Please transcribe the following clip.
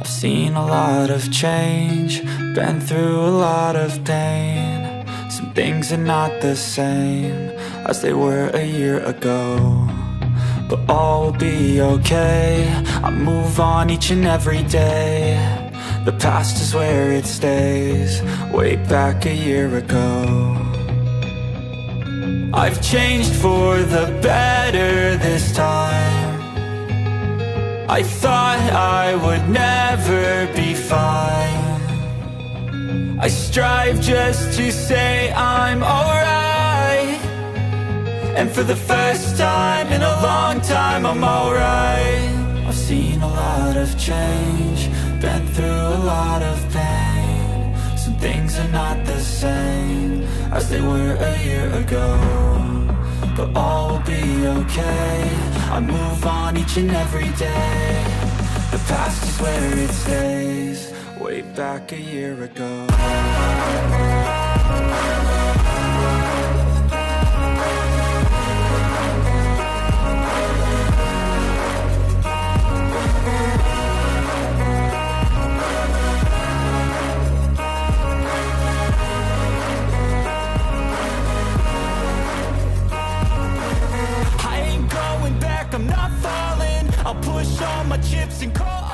I've seen a lot of change, been through a lot of pain. Some things are not the same as they were a year ago, but all will be okay. I move on each and every day. The past is where it stays, way back a year ago. I've changed for the better this time. I thought I would never be fine. I strive just to say I'm alright, and for the first time in a long time I'm alright. I've seen a lot of change, been through a lot of pain. Some things are not the same as they were a year ago, but all will be okay. I move on each and every day. The past is where it stays, way back a year ago. I'm not falling, I'll push all my chips and call